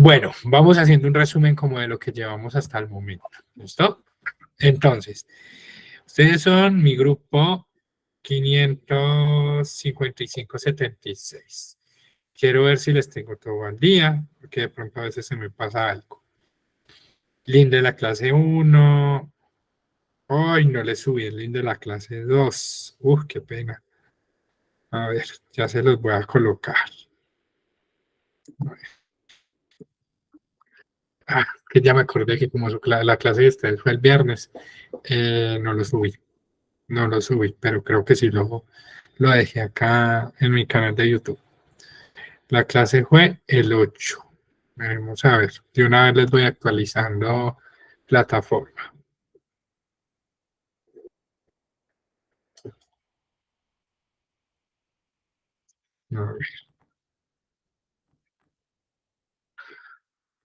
Bueno, vamos haciendo un resumen como de lo que llevamos hasta el momento. ¿Listo? Entonces, ustedes son mi grupo 555-76. Quiero ver si les tengo todo al día, porque de pronto a veces se me pasa algo. Link de la clase 1. Ay, no le subí el link de la clase 2. Uf, qué pena. A ver, ya se los voy a colocar. Ah, que ya me acordé que como la clase de ustedes fue el viernes, no lo subí. No lo subí, pero creo que sí lo dejé acá en mi canal de YouTube. La clase fue el 8. Vamos a ver, de una vez les voy actualizando plataforma.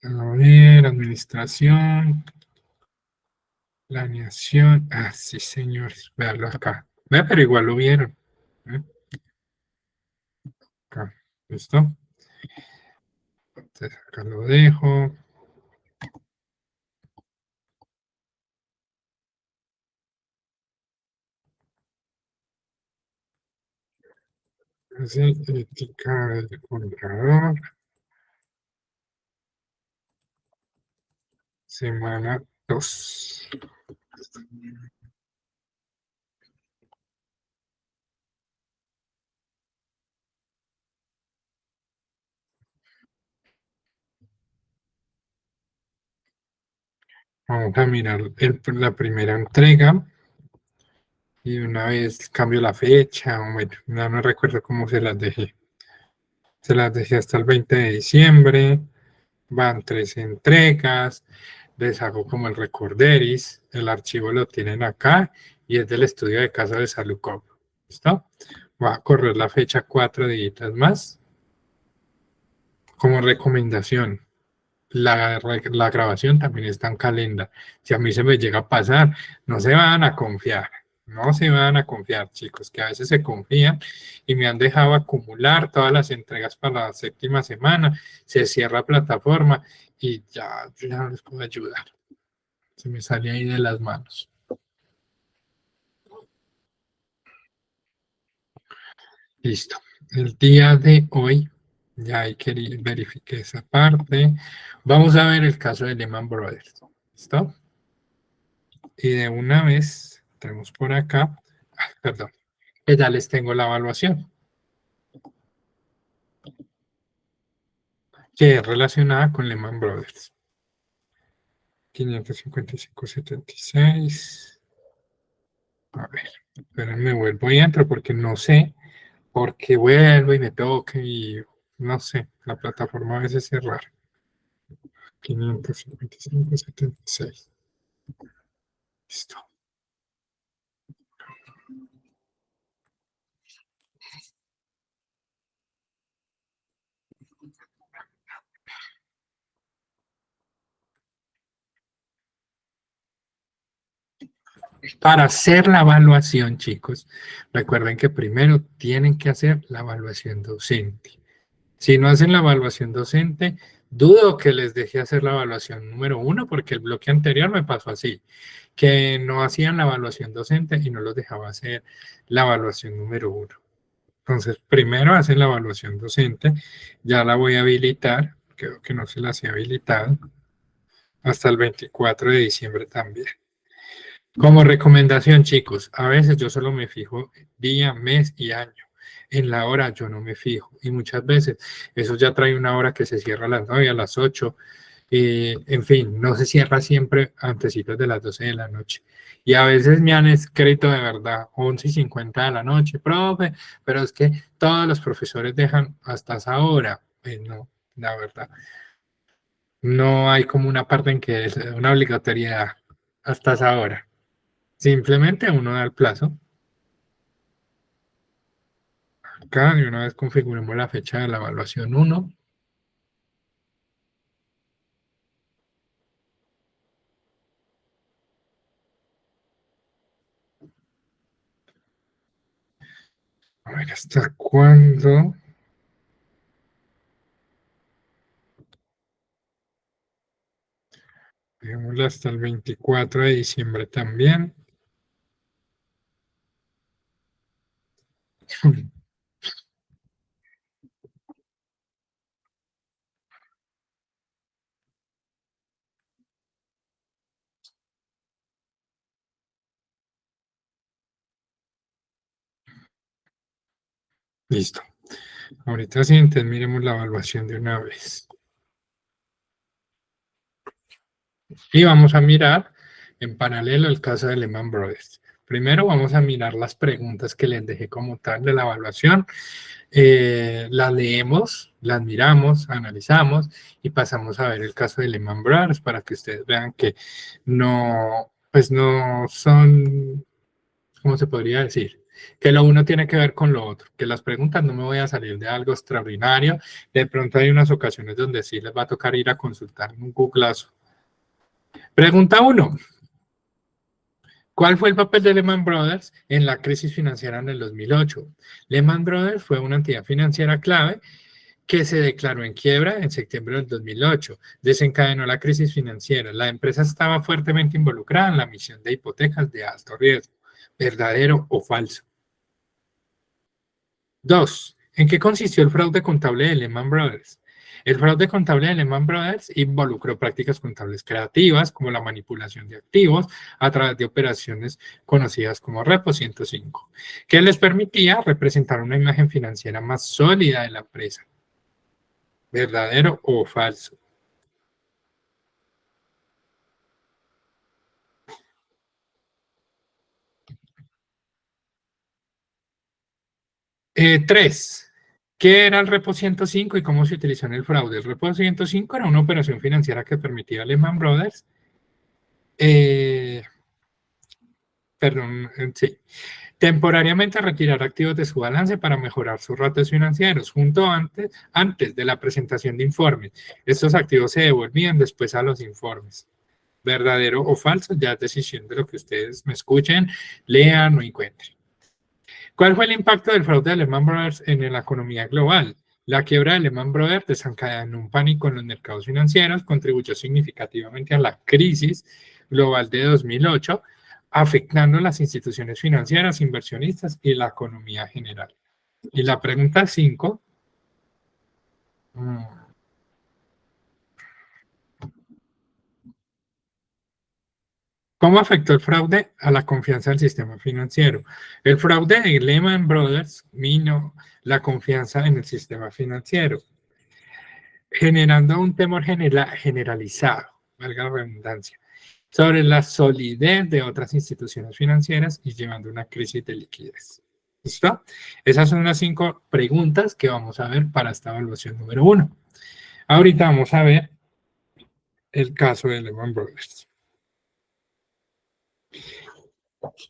A ver, administración, planeación. Ah, sí, señores, veanlo acá. Ve, pero igual lo vieron. ¿Eh? Acá, ¿listo? Entonces acá lo dejo. Así, ética del contador. Semana 2. Vamos a mirar la primera entrega y una vez cambio la fecha. Bueno, no recuerdo cómo se las dejé. Se las dejé hasta el 20 de diciembre. Van 3 entregas. Les hago como el recorderis. El archivo lo tienen acá y es del estudio de caso de Salucop. ¿Listo? Voy a correr la fecha 4 días más como recomendación. La grabación también está en Calendar. Si a mí se me llega a pasar, no se van a confiar. No se van a confiar, chicos, que a veces se confían y me han dejado acumular todas las entregas para la séptima semana. Se cierra plataforma y ya, yo ya no les puedo ayudar. Se me sale ahí de las manos. Listo. El día de hoy, ya hay que verificar esa parte. Vamos a ver el caso de Lehman Brothers. ¿Listo? Y de una vez tenemos por acá, perdón, que ya les tengo la evaluación, que es relacionada con Lehman Brothers. 555,76. A ver, espérenme, vuelvo y entro porque no sé por qué vuelvo y me toque y no sé, la plataforma a veces es rara. 555,76. Listo. Para hacer la evaluación, chicos, recuerden que primero tienen que hacer la evaluación docente. Si no hacen la evaluación docente, dudo que les deje hacer la evaluación número 1, porque el bloque anterior me pasó así, que no hacían la evaluación docente y no los dejaba hacer la evaluación número 1. Entonces, primero hacen la evaluación docente, ya la voy a habilitar, creo que no se la hacía habilitada, hasta el 24 de diciembre también. Como recomendación, chicos, a veces yo solo me fijo día, mes y año. En la hora yo no me fijo. Y muchas veces eso ya trae una hora que se cierra a las 9, a las 8. En fin, no se cierra siempre antecitos de las 12 de la noche. Y a veces me han escrito de verdad 11:50 de la noche, profe, pero es que todos los profesores dejan hasta esa hora. Pues no, la verdad. No hay como una parte en que es una obligatoriedad hasta esa hora. Simplemente uno da el plazo. Acá de una vez configuremos la fecha de la evaluación 1. A ver, ¿hasta cuándo? Dejémoslo hasta el 24 de diciembre también. Listo. Ahorita sí, entonces miremos la evaluación de una vez. Y vamos a mirar en paralelo el caso de Lehman Brothers. Primero vamos a mirar las preguntas que les dejé como tal de la evaluación. Las leemos, las miramos, analizamos y pasamos a ver el caso de Lehman Brothers para que ustedes vean que no, pues no son, ¿cómo se podría decir? Que lo uno tiene que ver con lo otro, que las preguntas no me voy a salir de algo extraordinario. De pronto hay unas ocasiones donde sí les va a tocar ir a consultar en un Googleazo. Pregunta 1. ¿Cuál fue el papel de Lehman Brothers en la crisis financiera en el 2008? Lehman Brothers fue una entidad financiera clave que se declaró en quiebra en septiembre del 2008. Desencadenó la crisis financiera. La empresa estaba fuertemente involucrada en la emisión de hipotecas de alto riesgo. ¿Verdadero o falso? 2. ¿En qué consistió el fraude contable de Lehman Brothers? El fraude contable de Lehman Brothers involucró prácticas contables creativas como la manipulación de activos a través de operaciones conocidas como Repo 105, que les permitía representar una imagen financiera más sólida de la empresa. ¿Verdadero o falso? 3. ¿Qué era el Repo 105 y cómo se utilizó en el fraude? El Repo 105 era una operación financiera que permitía a Lehman Brothers sí, temporariamente retirar activos de su balance para mejorar sus ratios financieros, antes de la presentación de informes. Estos activos se devolvían después a los informes. ¿Verdadero o falso? Ya es decisión de lo que ustedes me escuchen, lean o encuentren. ¿Cuál fue el impacto del fraude de Lehman Brothers en la economía global? La quiebra de Lehman Brothers desencadenó un pánico en los mercados financieros, contribuyó significativamente a la crisis global de 2008, afectando las instituciones financieras, inversionistas y la economía general. Y la pregunta 5. ¿Cómo afectó el fraude a la confianza del sistema financiero? El fraude de Lehman Brothers minó la confianza en el sistema financiero, generando un temor generalizado, valga la redundancia, sobre la solidez de otras instituciones financieras y llevando a una crisis de liquidez. ¿Listo? Esas son las 5 preguntas que vamos a ver para esta evaluación número 1. Ahorita vamos a ver el caso de Lehman Brothers.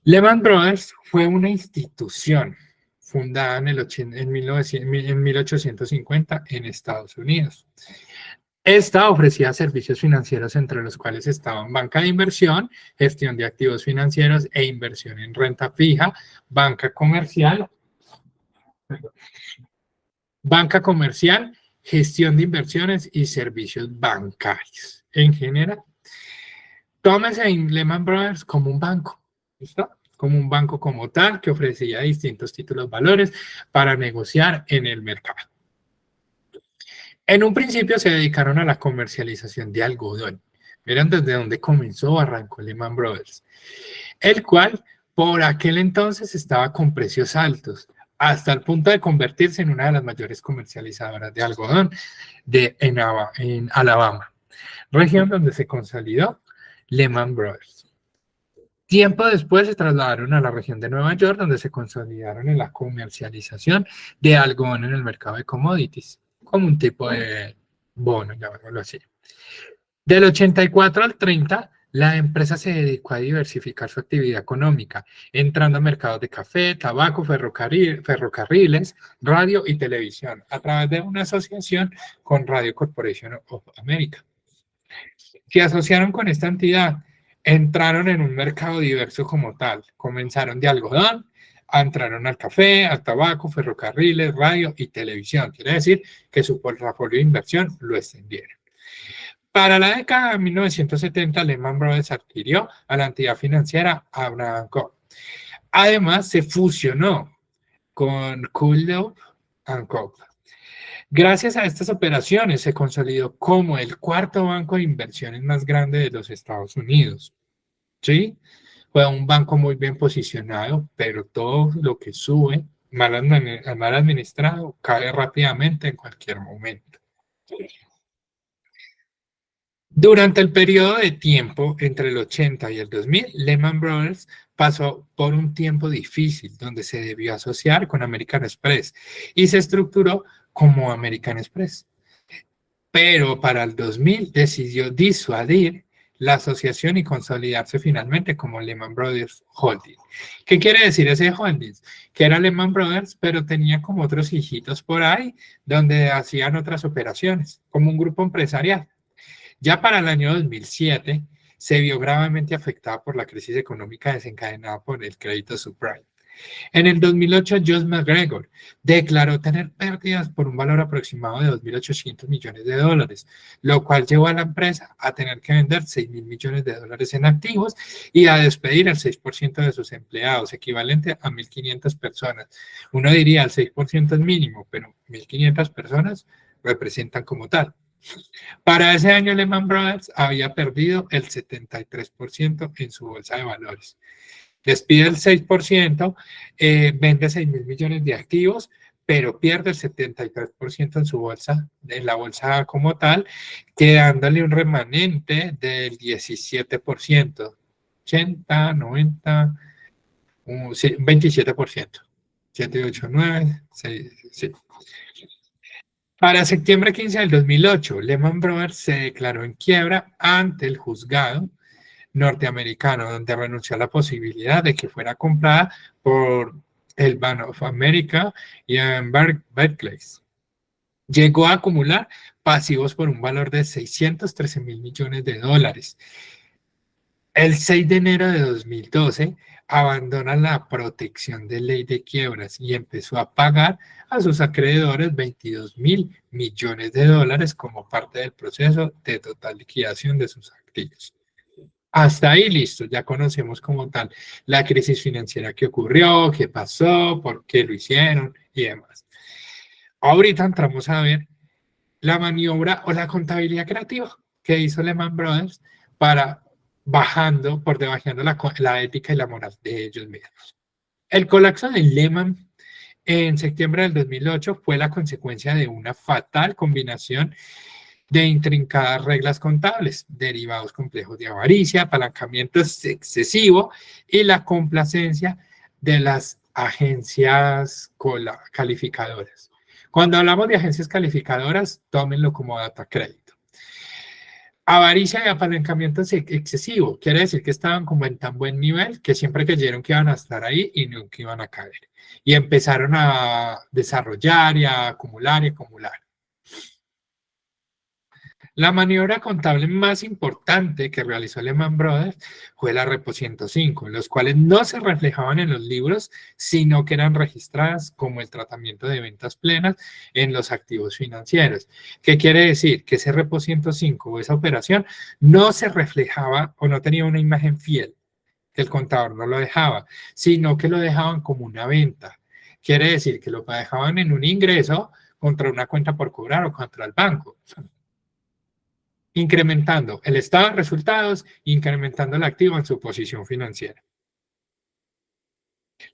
Lehman Brothers fue una institución fundada en 1850 en Estados Unidos. Esta ofrecía servicios financieros entre los cuales estaban banca de inversión, gestión de activos financieros e inversión en renta fija, banca comercial, gestión de inversiones y servicios bancarios. En general, tómese en Lehman Brothers como un banco, ¿listo? Como un banco como tal que ofrecía distintos títulos valores para negociar en el mercado. En un principio se dedicaron a la comercialización de algodón. Miren desde dónde comenzó o arrancó Lehman Brothers, el cual por aquel entonces estaba con precios altos, hasta el punto de convertirse en una de las mayores comercializadoras de algodón en Alabama, región donde se consolidó Lehman Brothers. Tiempo después se trasladaron a la región de Nueva York, donde se consolidaron en la comercialización de algodón en el mercado de commodities, como un tipo de bono, llamémoslo así. Del 84 al 30, la empresa se dedicó a diversificar su actividad económica, entrando a mercados de café, tabaco, ferrocarriles, radio y televisión, a través de una asociación con Radio Corporation of America. Se asociaron con esta entidad, entraron en un mercado diverso como tal, comenzaron de algodón, entraron al café, al tabaco, ferrocarriles, radio y televisión. Quiere decir que su portafolio de inversión lo extendieron. Para la década de 1970, Lehman Brothers adquirió a la entidad financiera Abraham Co. Además, se fusionó con Kullow Co. Gracias a estas operaciones se consolidó como el cuarto banco de inversiones más grande de los Estados Unidos. ¿Sí? Fue un banco muy bien posicionado, pero todo lo que sube, mal administrado, cae rápidamente en cualquier momento. Durante el periodo de tiempo entre el 80 y el 2000, Lehman Brothers pasó por un tiempo difícil donde se debió asociar con American Express y se estructuró como American Express. Pero para el 2000 decidió disuadir la asociación y consolidarse finalmente como Lehman Brothers Holding. ¿Qué quiere decir ese holding? Que era Lehman Brothers, pero tenía como otros hijitos por ahí donde hacían otras operaciones, como un grupo empresarial. Ya para el año 2007 se vio gravemente afectada por la crisis económica desencadenada por el crédito subprime. En el 2008, Josh McGregor declaró tener pérdidas por un valor aproximado de 2.800 millones de dólares, lo cual llevó a la empresa a tener que vender 6.000 millones de dólares en activos y a despedir al 6% de sus empleados, equivalente a 1.500 personas. Uno diría el 6% es mínimo, pero 1.500 personas representan como tal. Para ese año, Lehman Brothers había perdido el 73% en su bolsa de valores. Despide el 6%, vende 6.000 millones de activos, pero pierde el 73% en su bolsa, en la bolsa como tal, quedándole un remanente del 17%, 80, 90, 27%, 7, 8, 9, 6, sí. Para septiembre 15 del 2008, Lehman Brothers se declaró en quiebra ante el juzgado norteamericano, donde renunció a la posibilidad de que fuera comprada por el Bank of America y en Barclays. Llegó a acumular pasivos por un valor de 613.000 millones de dólares. El 6 de enero de 2012 abandona la protección de ley de quiebras y empezó a pagar a sus acreedores 22.000 millones de dólares como parte del proceso de total liquidación de sus activos. Hasta ahí listo, ya conocemos como tal la crisis financiera que ocurrió, qué pasó, por qué lo hicieron y demás. Ahorita entramos a ver la maniobra o la contabilidad creativa que hizo Lehman Brothers para bajando, por debajeando la ética y la moral de ellos mismos. El colapso de Lehman en septiembre del 2008 fue la consecuencia de una fatal combinación de intrincadas reglas contables, derivados complejos de avaricia, apalancamiento excesivo y la complacencia de las agencias calificadoras. Cuando hablamos de agencias calificadoras, tómenlo como data crédito. Avaricia y apalancamiento excesivo, quiere decir que estaban como en tan buen nivel que siempre creyeron que iban a estar ahí y nunca iban a caer. Y empezaron a desarrollar y a acumular y acumular. La maniobra contable más importante que realizó Lehman Brothers fue la Repo 105, los cuales no se reflejaban en los libros, sino que eran registradas como el tratamiento de ventas plenas en los activos financieros. ¿Qué quiere decir? Que ese Repo 105 o esa operación no se reflejaba o no tenía una imagen fiel, que el contador no lo dejaba, sino que lo dejaban como una venta. Quiere decir que lo dejaban en un ingreso contra una cuenta por cobrar o contra el banco, incrementando el estado de resultados, incrementando el activo en su posición financiera.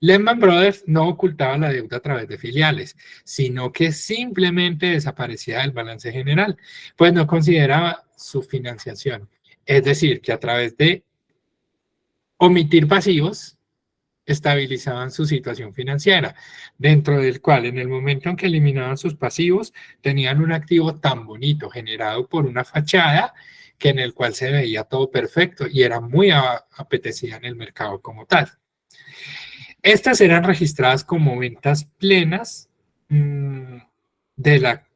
Lehman Brothers no ocultaba la deuda a través de filiales, sino que simplemente desaparecía del balance general, pues no consideraba su financiación. Es decir, que a través de omitir pasivos, estabilizaban su situación financiera, dentro del cual en el momento en que eliminaban sus pasivos, tenían un activo tan bonito generado por una fachada que en el cual se veía todo perfecto y era muy apetecida en el mercado como tal. Estas eran registradas como ventas plenas de la...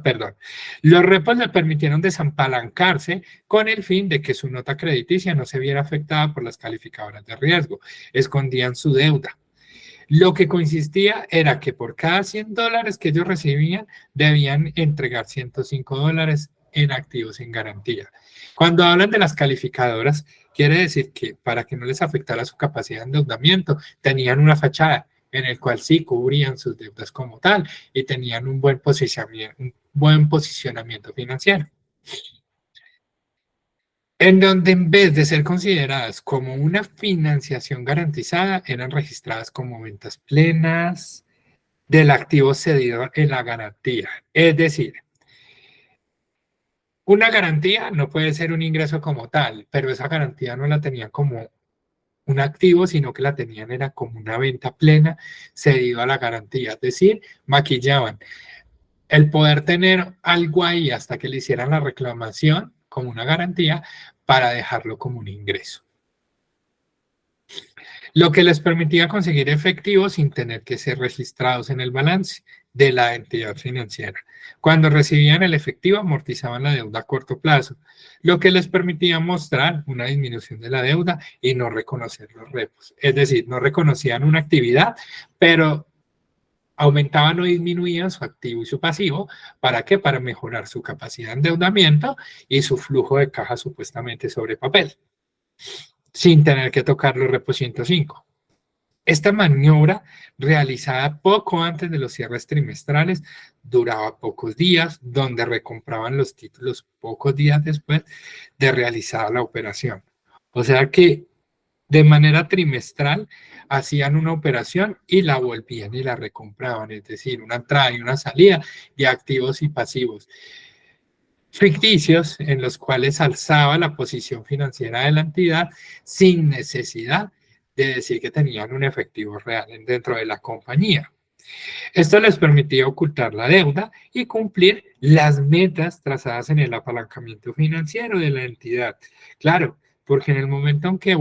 perdón. Los repos le permitieron desapalancarse con el fin de que su nota crediticia no se viera afectada por las calificadoras de riesgo. Escondían su deuda. Lo que consistía era que por cada $100 que ellos recibían, debían entregar $105 en activos en garantía. Cuando hablan de las calificadoras, quiere decir que para que no les afectara su capacidad de endeudamiento, tenían una fachada en el cual sí cubrían sus deudas como tal y tenían un buen posicionamiento financiero. En donde en vez de ser consideradas como una financiación garantizada, eran registradas como ventas plenas del activo cedido en la garantía. Es decir, una garantía no puede ser un ingreso como tal, pero esa garantía no la tenían como un activo, sino que la tenían era como una venta plena cedido a la garantía. Es decir, maquillaban el poder tener algo ahí hasta que le hicieran la reclamación como una garantía para dejarlo como un ingreso, lo que les permitía conseguir efectivo sin tener que ser registrados en el balance de la entidad financiera. Cuando recibían el efectivo, amortizaban la deuda a corto plazo, lo que les permitía mostrar una disminución de la deuda y no reconocer los repos. Es decir, no reconocían una actividad, pero aumentaban o disminuían su activo y su pasivo. ¿Para qué? Para mejorar su capacidad de endeudamiento y su flujo de caja supuestamente sobre papel, sin tener que tocar los repos 105. Esta maniobra, realizada poco antes de los cierres trimestrales, duraba pocos días, donde recompraban los títulos pocos días después de realizada la operación. O sea que de manera trimestral hacían una operación y la volvían y la recompraban, es decir, una entrada y una salida de activos y pasivos ficticios en los cuales alzaba la posición financiera de la entidad sin necesidad de decir que tenían un efectivo real dentro de la compañía. Esto les permitía ocultar la deuda y cumplir las metas trazadas en el apalancamiento financiero de la entidad. Claro, porque en el momento en que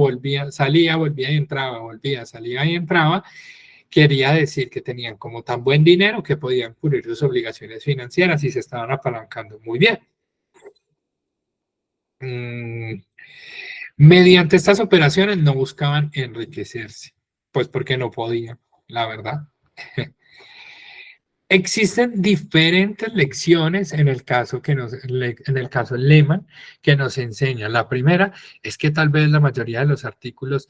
salía, volvía y entraba, volvía, salía y entraba, quería decir que tenían como tan buen dinero que podían cubrir sus obligaciones financieras y se estaban apalancando muy bien. Mediante estas operaciones no buscaban enriquecerse, pues porque no podían, la verdad. Existen diferentes lecciones en el caso en el caso Lehman que nos enseña. La primera es que tal vez la mayoría de los artículos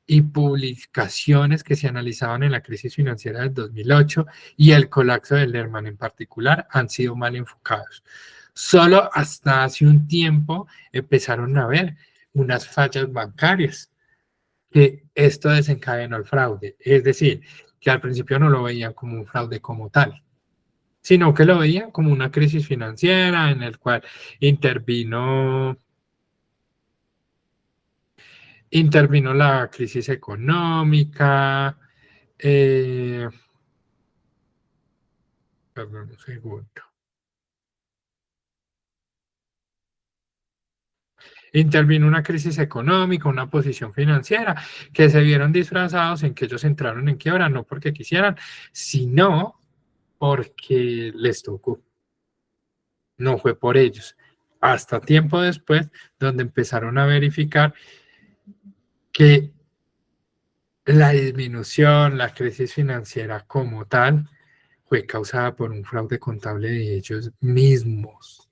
y publicaciones que se analizaban en la crisis financiera del 2008 y el colapso de Lehman en particular han sido mal enfocados. Solo hasta hace un tiempo empezaron a ver unas fallas bancarias, que esto desencadenó el fraude. Es decir, que al principio no lo veían como un fraude como tal, sino que lo veían como una crisis financiera en el cual intervino, intervino la crisis económica. Eh, Perdón un segundo. Intervino una crisis económica, una posición financiera, que se vieron disfrazados en que ellos entraron en quiebra, no porque quisieran, sino porque les tocó. No fue por ellos. Hasta tiempo después, donde empezaron a verificar que la disminución, la crisis financiera como tal, fue causada por un fraude contable de ellos mismos,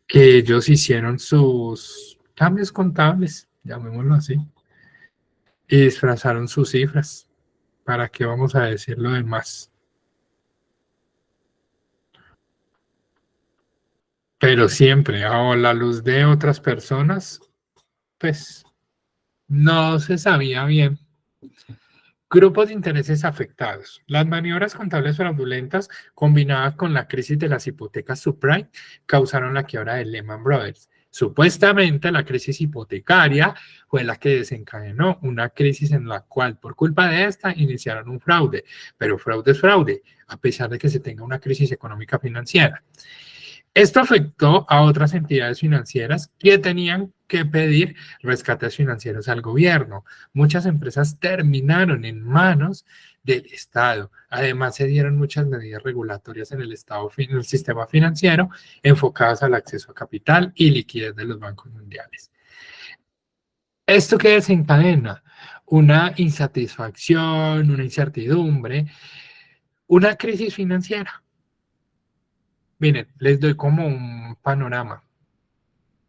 que ellos hicieron sus cambios contables, llamémoslo así, y disfrazaron sus cifras. ¿Para qué vamos a decir lo demás? Pero siempre a la luz de otras personas, pues no se sabía bien. Grupos de intereses afectados. Las maniobras contables fraudulentas combinadas con la crisis de las hipotecas subprime causaron la quiebra de Lehman Brothers. Supuestamente la crisis hipotecaria fue la que desencadenó una crisis en la cual por culpa de esta iniciaron un fraude, pero fraude es fraude, a pesar de que se tenga una crisis económica financiera. Esto afectó a otras entidades financieras que tenían que pedir rescates financieros al gobierno. Muchas empresas terminaron en manos del Estado. Además, se dieron muchas medidas regulatorias en en el sistema financiero enfocadas al acceso a capital y liquidez de los bancos mundiales. ¿Esto qué desencadena? una insatisfacción, una incertidumbre, una crisis financiera. Miren, les doy como un panorama.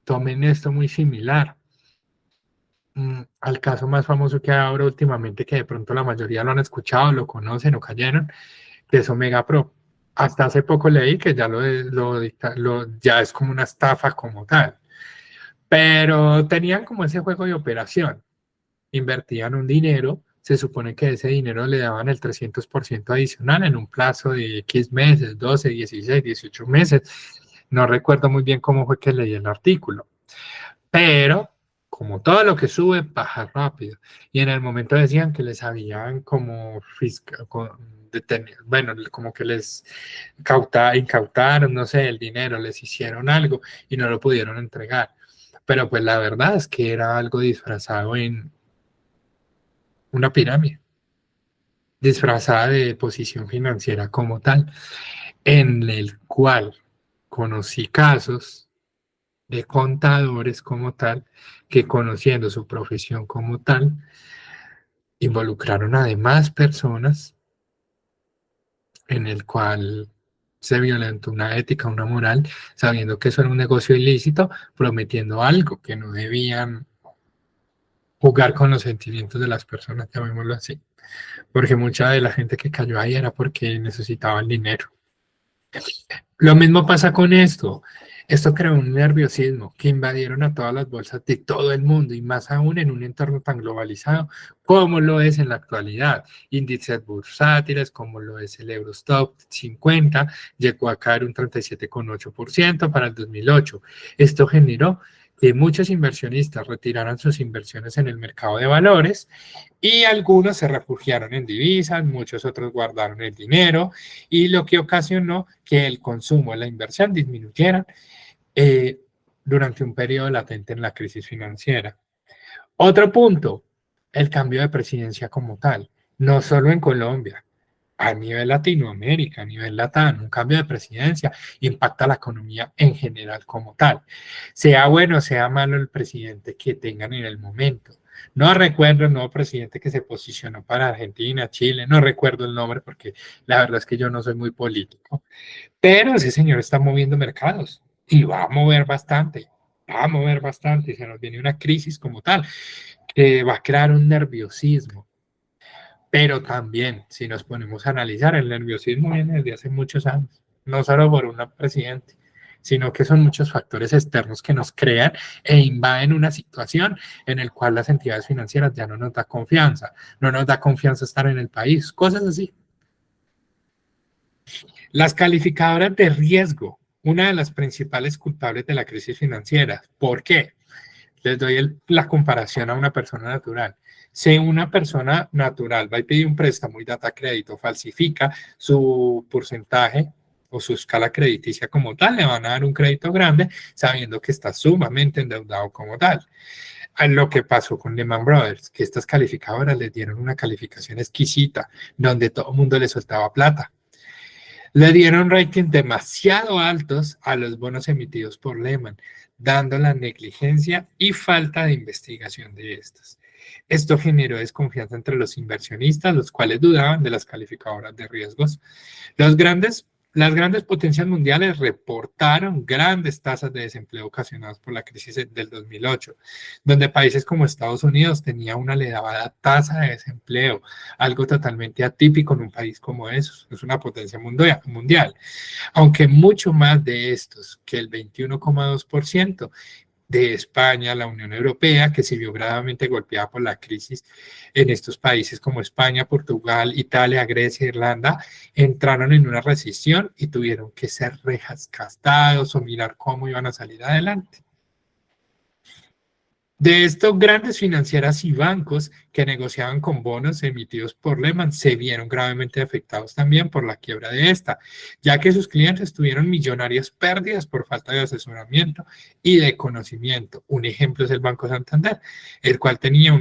Tomen esto muy similar al caso más famoso que hay ahora últimamente, que de pronto la mayoría lo han escuchado, lo conocen o cayeron, que es Omega Pro. Hasta hace poco leí que ya ya es como una estafa como tal. Pero tenían como ese juego de operación. Invertían un dinero, se supone que ese dinero le daban el 300% adicional en un plazo de X meses, 12, 16, 18 meses. No recuerdo muy bien cómo fue que leí el artículo. Pero, como todo lo que sube, baja rápido. Y en el momento decían que les habían como bueno, como que les incautaron, no sé, el dinero, les hicieron algo y no lo pudieron entregar. Pero pues la verdad es que era algo disfrazado en una pirámide, disfrazada de posición financiera como tal, en el cual conocí casos de contadores como tal, que conociendo su profesión como tal, involucraron a demás personas en el cual se violentó una ética, una moral, sabiendo que eso era un negocio ilícito, prometiendo algo que no debían jugar con los sentimientos de las personas, llamémoslo así, porque mucha de la gente que cayó ahí era porque necesitaban dinero. Lo mismo pasa con esto. Esto creó un nerviosismo que invadieron a todas las bolsas de todo el mundo y más aún en un entorno tan globalizado como lo es en la actualidad. Índices bursátiles como lo es el Eurostoxx 50 llegó a caer un 37,8% para el 2008. Esto generó que muchos inversionistas retiraran sus inversiones en el mercado de valores y algunos se refugiaron en divisas, muchos otros guardaron el dinero y lo que ocasionó que el consumo, la inversión disminuyeran durante un periodo latente en la crisis financiera. Otro punto, el cambio de presidencia como tal, no solo en Colombia, a nivel Latinoamérica, a nivel LATAM, un cambio de presidencia impacta la economía en general como tal. Sea bueno o sea malo el presidente que tengan en el momento. No recuerdo el nuevo presidente que se posicionó para Argentina, Chile, no recuerdo el nombre porque la verdad es que yo no soy muy político, pero ese señor está moviendo mercados y va a mover bastante y se nos viene una crisis como tal que va a crear un nerviosismo. Pero también, si nos ponemos a analizar, el nerviosismo viene desde hace muchos años, no solo por un presidente, sino que son muchos factores externos que nos crean e invaden una situación en la cual las entidades financieras ya no nos da confianza, no nos da confianza estar en el país, cosas así. Las calificadoras de riesgo, una de las principales culpables de la crisis financiera. ¿Por qué? Les doy la comparación a una persona natural. Si una persona natural va y pide un préstamo y data crédito, falsifica su porcentaje o su escala crediticia como tal, le van a dar un crédito grande sabiendo que está sumamente endeudado como tal. A lo que pasó con Lehman Brothers, que estas calificadoras les dieron una calificación exquisita, donde todo el mundo le soltaba plata. Le dieron ratings demasiado altos a los bonos emitidos por Lehman, dando la negligencia y falta de investigación de estos. Esto generó desconfianza entre los inversionistas, los cuales dudaban de las calificadoras de riesgos. Las grandes potencias mundiales reportaron grandes tasas de desempleo ocasionadas por la crisis del 2008, donde países como Estados Unidos tenían una elevada tasa de desempleo, algo totalmente atípico en un país como esos, es una potencia mundial, aunque mucho más de estos, que el 21,2%, de España, la Unión Europea, que se vio gravemente golpeada por la crisis en estos países como España, Portugal, Italia, Grecia, Irlanda, entraron en una recesión y tuvieron que ser rescatados o mirar cómo iban a salir adelante. De estos, grandes financieras y bancos que negociaban con bonos emitidos por Lehman se vieron gravemente afectados también por la quiebra de esta, ya que sus clientes tuvieron millonarias pérdidas por falta de asesoramiento y de conocimiento. Un ejemplo es el Banco Santander, el cual tenía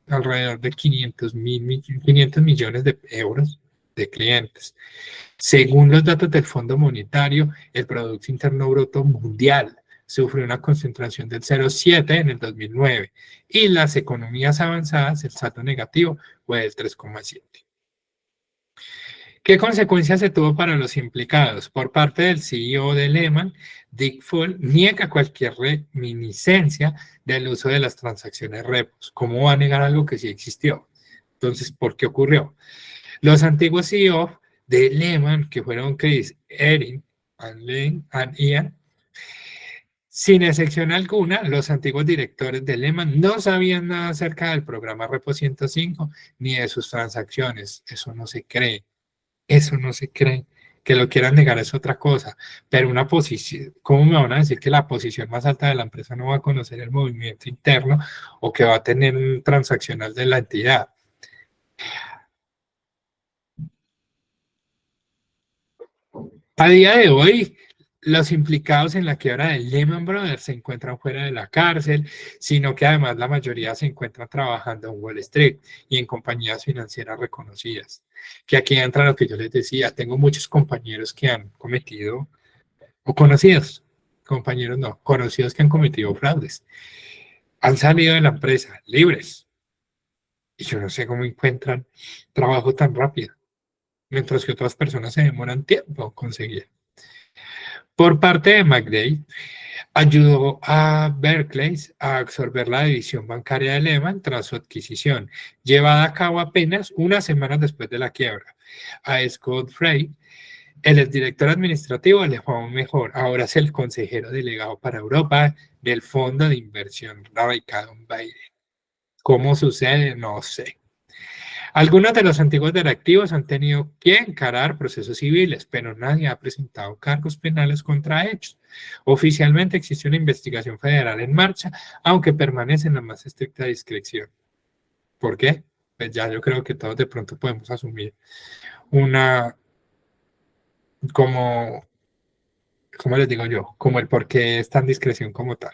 alrededor de 500 millones de euros de clientes. Según los datos del Fondo Monetario, el Producto Interno Bruto Mundial sufrió una concentración del 0,7 en el 2009 y las economías avanzadas el saldo negativo fue del 3,7. ¿Qué consecuencias se tuvo para los implicados? Por parte del CEO de Lehman, Dick Full niega cualquier reminiscencia del uso de las transacciones repos. ¿Cómo va a negar algo que sí existió? Entonces, ¿por qué ocurrió? Los antiguos CEO de Lehman, que fueron Chris, Erin and Ian, sin excepción alguna, los antiguos directores de Lehman no sabían nada acerca del programa Repo 105 ni de sus transacciones. Eso no se cree. Eso no se cree. Que lo quieran negar es otra cosa. Pero una posición, ¿cómo me van a decir que la posición más alta de la empresa no va a conocer el movimiento interno o que va a tener un transaccional de la entidad? A día de hoy, los implicados en la quiebra de Lehman Brothers se encuentran fuera de la cárcel, sino que además la mayoría se encuentran trabajando en Wall Street y en compañías financieras reconocidas. Que aquí entra lo que yo les decía, tengo muchos compañeros que han cometido, o conocidos, compañeros no, conocidos que han cometido fraudes. Han salido de la empresa libres. Y yo no sé cómo encuentran trabajo tan rápido, mientras que otras personas se demoran tiempo en conseguir. Por parte de McDade, ayudó a Berkeley a absorber la división bancaria de Lehman tras su adquisición, llevada a cabo apenas unas semanas después de la quiebra. A Scott Frey, el exdirector administrativo, le fue aún mejor. Ahora es el consejero delegado para Europa del Fondo de Inversión radicado en Biden. ¿Cómo sucede? No sé. Algunos de los antiguos directivos han tenido que encarar procesos civiles, pero nadie ha presentado cargos penales contra ellos. Oficialmente existe una investigación federal en marcha, aunque permanece en la más estricta discreción. ¿Por qué? Pues ya yo creo que todos de pronto podemos asumir una, como, ¿cómo les digo yo? Como el por qué es tan discreción como tal.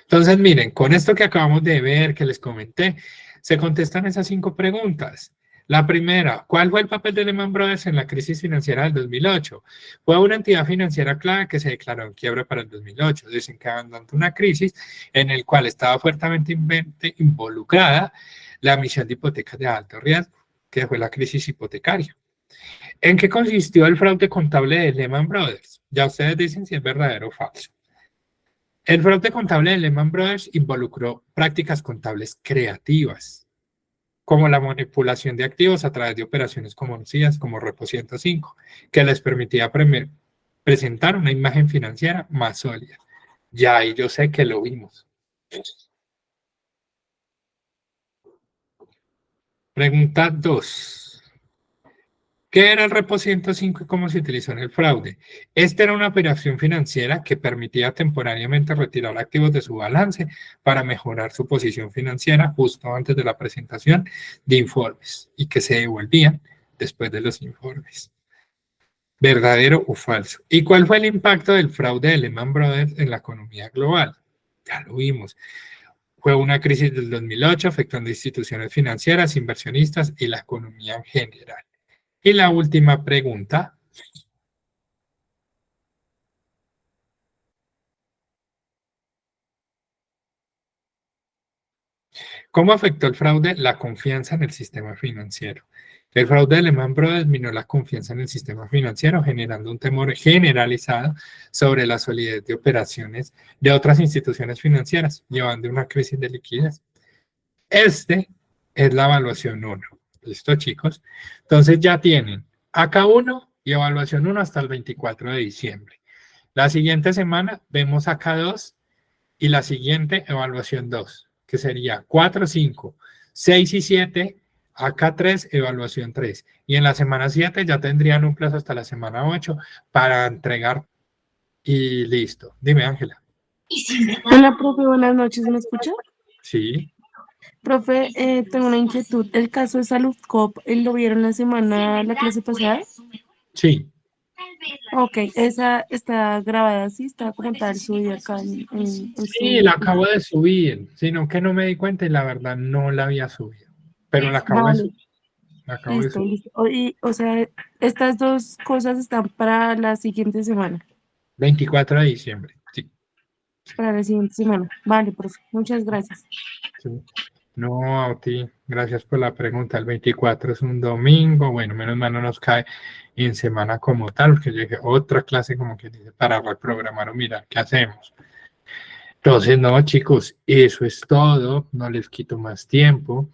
Entonces, miren, con esto que acabamos de ver, que les comenté, se contestan esas 5 preguntas. La primera, ¿cuál fue el papel de Lehman Brothers en la crisis financiera del 2008? Fue una entidad financiera clave que se declaró en quiebra para el 2008, desencadenando una crisis en la cual estaba fuertemente involucrada la emisión de hipotecas de alto riesgo, que fue la crisis hipotecaria. ¿En qué consistió el fraude contable de Lehman Brothers? Ya ustedes dicen si es verdadero o falso. El fraude contable de Lehman Brothers involucró prácticas contables creativas, como la manipulación de activos a través de operaciones conocidas como Repo 105, que les permitía presentar una imagen financiera más sólida. Ya ahí yo sé que lo vimos. Pregunta 2. ¿Qué era el Repo 105 y cómo se utilizó en el fraude? Esta era una operación financiera que permitía temporariamente retirar activos de su balance para mejorar su posición financiera justo antes de la presentación de informes y que se devolvían después de los informes. ¿Verdadero o falso? ¿Y cuál fue el impacto del fraude de Lehman Brothers en la economía global? Ya lo vimos. Fue una crisis del 2008 afectando instituciones financieras, inversionistas y la economía en general. Y la última pregunta. ¿Cómo afectó el fraude la confianza en el sistema financiero? El fraude de Lehman Brothers minó la confianza en el sistema financiero, generando un temor generalizado sobre la solidez de operaciones de otras instituciones financieras, llevando a una crisis de liquidez. Este es la evaluación 1. ¿Listo, chicos? Entonces ya tienen AK1 y evaluación 1 hasta el 24 de diciembre. La siguiente semana vemos AK2 y la siguiente evaluación 2, que sería 4, 5, 6 y 7, AK3, evaluación 3. Y en la semana 7 ya tendrían un plazo hasta la semana 8 para entregar y listo. Dime, Ángela. Hola, profe, buenas noches, ¿me escucha? Sí, Profe, tengo una inquietud. ¿El caso de Salud Cop, lo vieron la clase pasada? sí. Ok, esa está grabada, sí, está como tal subida acá en Sí, su... la acabo de subir, sino que no me di cuenta y la verdad no la había subido. Pero la acabo de Vale, subir, la acabo de listo, subir. listo. O sea, estas dos cosas están para la siguiente semana. 24 de diciembre, sí. para la siguiente semana. Vale, profe, muchas gracias. Sí. No, a ti, gracias por la pregunta. El 24 es un domingo, bueno, menos mal no nos cae en semana como tal, porque yo dije otra clase como que dice para reprogramar o mirar qué hacemos. Entonces, no, chicos, eso es todo, no les quito más tiempo.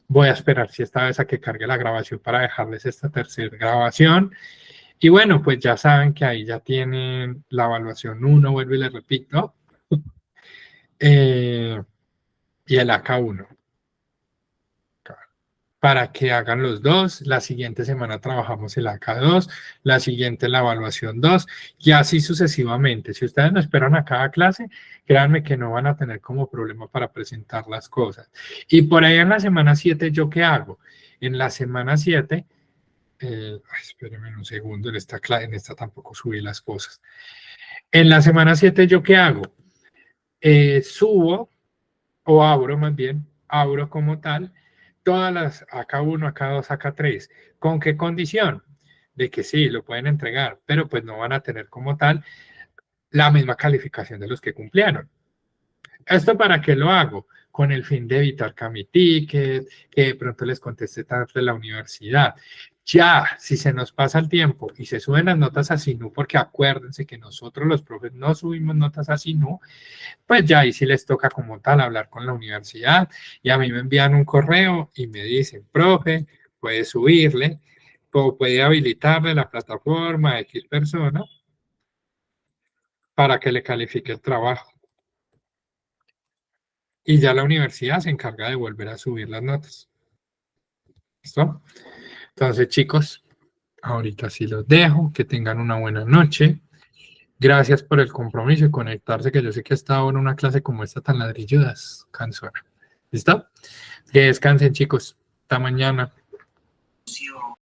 Voy a esperar si esta vez a que cargue la grabación para dejarles esta tercera grabación. Y bueno, pues ya saben que ahí ya tienen la evaluación 1, vuelvo y les repito, y el AK1. Para que hagan los dos. La siguiente semana trabajamos el AK2, la siguiente la evaluación 2 y así sucesivamente. Si ustedes no esperan a cada clase, créanme que no van a tener como problema para presentar las cosas. Y por ahí en la semana 7, ¿yo qué hago? En la semana 7, espérenme un segundo, en esta tampoco subí las cosas. En la semana 7, ¿yo qué hago? Subo o abro más bien, abro como tal todas las AK1, AK2, AK3. ¿Con qué condición? De que sí, lo pueden entregar, pero pues no van a tener como tal la misma calificación de los que cumplieron. ¿Esto para qué lo hago? Con el fin de evitar ticket, que de pronto les conteste tanto de la universidad. Ya, si se nos pasa el tiempo y se suben las notas a SINU, porque acuérdense que nosotros los profes no subimos notas a SINU, pues ya ahí sí les toca como tal hablar con la universidad y a mí me envían un correo y me dicen, profe, puede subirle o puede habilitarle la plataforma a X persona para que le califique el trabajo. Y ya la universidad se encarga de volver a subir las notas. ¿Listo? Entonces, chicos, ahorita sí los dejo, que tengan una buena noche. Gracias por el compromiso y conectarse, que yo sé que he estado en una clase como esta tan ladrilludas, cansona. ¿Listo? Que descansen, chicos. Hasta mañana.